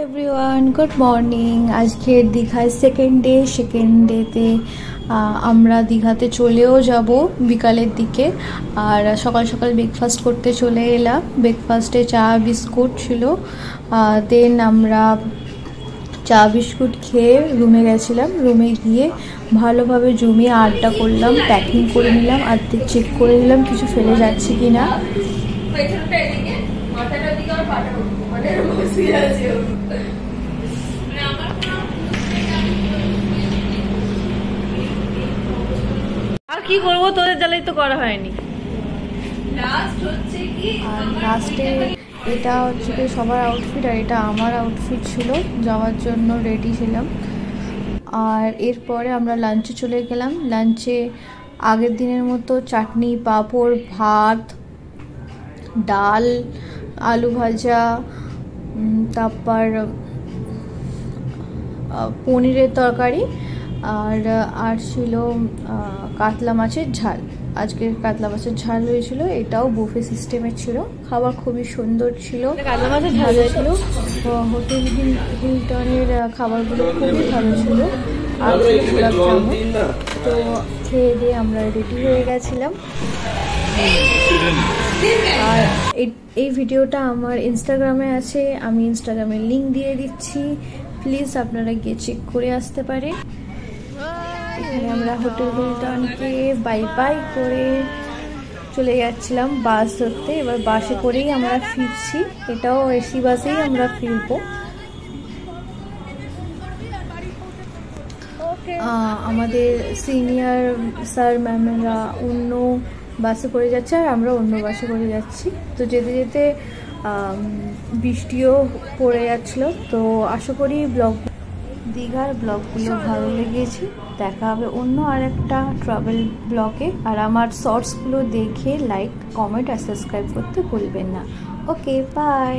Everyone, good morning. আজকের দীঘায় second ডেতে আমরা দীঘাতে চলেও যাব বিকালের দিকে। আর সকাল সকাল ব্রেকফাস্ট করতে চলে এলাম। ব্রেকফাস্টে চা বিস্কুট ছিল। দেন আমরা চা বিস্কুট খেয়ে রুমে গেছিলাম। রুমে গিয়ে ভালোভাবে জমিয়ে আড্ডা করলাম, প্যাকিং করে নিলাম, আর চেক করে নিলাম কিছু ফেলে যাচ্ছে কি না। আর কি করবো, তোদের জ্বালাই তো করা হয়নি। আর লাস্টে এটা হচ্ছে কি সবার আউটফিট, আর এটা আমার আউটফিট ছিল, যাওয়ার জন্য রেডি ছিলাম। আর এরপরে আমরা লাঞ্চে চলে গেলাম। লাঞ্চে আগের দিনের মতো চাটনি, পাঁপড়, ভাত, ডাল, আলু ভাজা, তারপর পনিরের তরকারি, আর ছিল কাতলা মাছের ঝাল। আজকের কাতলা মাছের ঝাল হয়েছিল, এটাও বুফে সিস্টেমের ছিল। খাবার খুবই সুন্দর ছিল, কাতলা মাছের ঝাল ছিল। হোটেল হিলটনের খাবারগুলো খুবই ভালো ছিল। আর গোলাপ জামুন। তো খেয়ে দিয়ে আমরা রেডি হয়ে গেছিলাম। আর এই ভিডিওটা আমার ইনস্টাগ্রামে আছে, আমি ইনস্টাগ্রামের লিঙ্ক দিয়ে দিচ্ছি, প্লিজ আপনারা গিয়ে চেক করে আসতে পারে। এখানে আমরা হোটেল হিলটনকে বাই বাই করে চলে যাচ্ছিলাম বাস ধরতে। এবার বাসে করেই আমরা ফিরছি, এটাও এসি বাসেই আমরা ফিরবো। আমাদের সিনিয়র স্যার ম্যামেরা অন্য বাসে করে যাচ্ছে, আর আমরা অন্য বাসে করে যাচ্ছি। তো যেতে যেতে বৃষ্টিও পড়ে যাচ্ছিল। তো আশা করি দীঘার ব্লগগুলো ভালো লেগেছে। দেখা হবে অন্য আর একটা ট্রাভেল ব্লগে। আর আমার শর্টসগুলো দেখে লাইক, কমেন্ট আর সাবস্ক্রাইব করতে ভুলবেন না। ওকে, বাই।